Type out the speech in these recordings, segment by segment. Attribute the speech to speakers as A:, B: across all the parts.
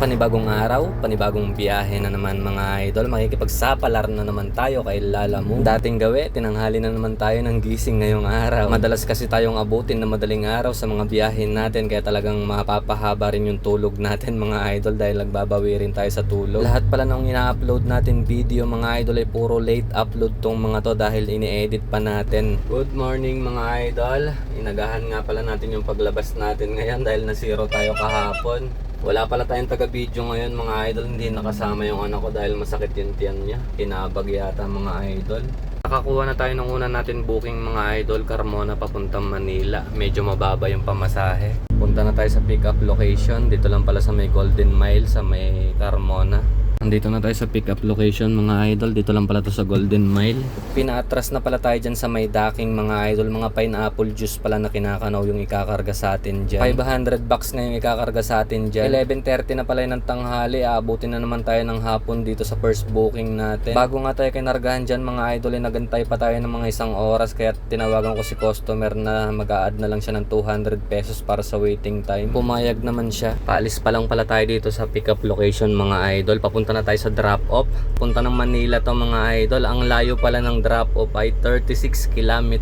A: panibagong araw, panibagong biyahe na naman mga idol. Makikipagsapalar na naman tayo kay Lala Mo. Dating gawi, tinanghali na naman tayo ng gising ngayong araw. Madalas kasi tayong abutin na madaling araw sa mga biyahe natin, kaya talagang mapapahaba rin yung tulog natin mga idol dahil nagbabawi rin tayo sa tulog. Lahat pala ng ina-upload natin video mga idol ay puro late upload tong mga to dahil ini-edit pa natin. Good morning mga idol. Inagahan nga pala natin yung paglabas natin ngayon dahil na-zero tayo kahapon. Wala pala tayong taga-video ngayon mga idol. Hindi nakasama yung anak ko dahil masakit yung tiyan niya. Kinabag yata mga idol. Nakakuha na tayo ng una natin booking mga idol, Carmona papuntang Manila. Medyo mababa yung pamasahe. Punta na tayo sa pick up location. Dito lang pala sa may Golden Mile sa may Carmona. Nandito na tayo sa pick up location mga idol. Dito lang pala to sa Golden Mile. Pinaatras na pala tayo dyan sa may docking mga idol. Mga pineapple juice pala na kinakanaw yung ikakarga sa atin dyan. 500 bucks na yung ikakarga sa atin dyan. 11:30 na pala yun ng tanghali. Aabutin na naman tayo ng hapon dito sa first booking natin. Bago nga tayo kinargahan dyan mga idol, nagantay pa tayo ng mga isang oras. Kaya tinawagan ko si customer na mag-a-add na lang siya ng 200 pesos para sa waiting time. Pumayag naman siya. Paalis pa lang pala tayo dito sa pick up location mga idol. Papunta na tayo sa drop off. Punta ng Manila to mga idol. Ang layo pala ng drop off ay 36 km.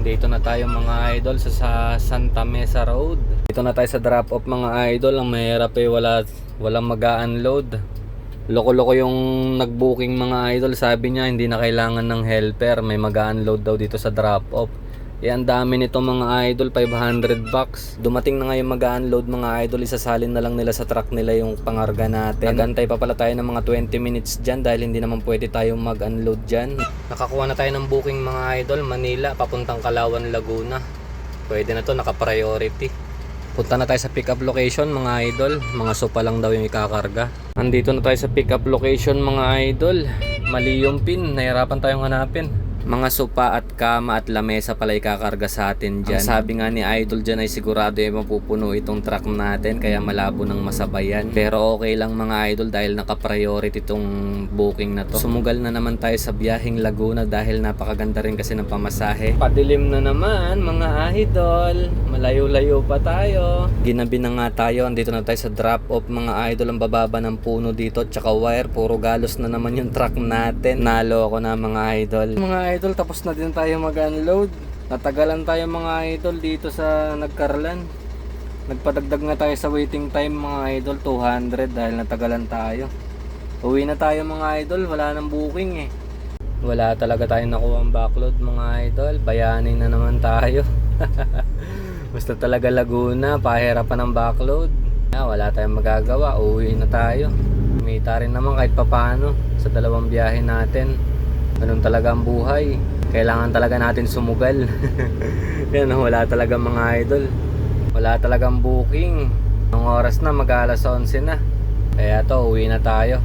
A: Dito na tayo mga idol sa Santa Mesa Road. Dito na tayo sa drop off mga idol. Ang mahirap ay walang mag-a-unload. Loko-loko yung nag-booking mga idol. Sabi niya hindi na kailangan ng helper. May mag-a-unload daw dito sa drop off. Ang dami nito mga idol, 500 bucks. Dumating na ngayon mag-unload mga idol, isasalin na lang nila sa truck nila yung pangarga natin. Nagantay pa pala tayo ng mga 20 minutes dyan dahil hindi naman pwede tayo mag-unload dyan. Nakakuha na tayo ng booking mga idol, Manila papuntang Calauan, Laguna. Pwede na to, naka-priority. Punta na tayo sa pick up location mga idol. Mga sopa lang daw yung ikakarga. Andito na tayo sa pick up location mga idol. Mali yung pin, nahirapan tayong hanapin. Mga sopa at kama at lamesa pala ikakarga sa atin dyan. Ang sabi nga ni Idol dyan ay sigurado ay mapupuno itong truck natin, kaya malabo ng masabayan. Pero okay lang mga idol dahil naka-priority itong booking na to. Sumugal na naman tayo sa biyaheng Laguna dahil napakaganda rin kasi ng pamasahe. Padilim na naman mga idol. Malayo-layo pa tayo. Ginabi na nga tayo. Andito na tayo sa drop off mga idol. Ang bababa ng puno dito tsaka wire. Puro galos na naman yung truck natin. Nalo ako na mga idol. Mga idol, tapos na din tayo mag-unload. Natagalan tayo mga idol dito sa Nagkarlan. Nagpadagdag nga tayo sa waiting time mga idol, 200 dahil natagalan tayo. Uwi na tayo mga idol, wala nang booking eh. Wala talaga tayong nakuha ang backload mga idol. Bayanin na naman tayo. Basta talaga Laguna, pahirapan ng backload. Wala tayong magagawa, uwi na tayo. Kumita rin naman kahit papano sa dalawang biyahe natin. Ganun talaga ang buhay. Kailangan talaga natin sumugal. Yan, wala talaga mga idol. Wala talagang booking. Ang oras na, mag-alas 11 na. Kaya to, uwi na tayo.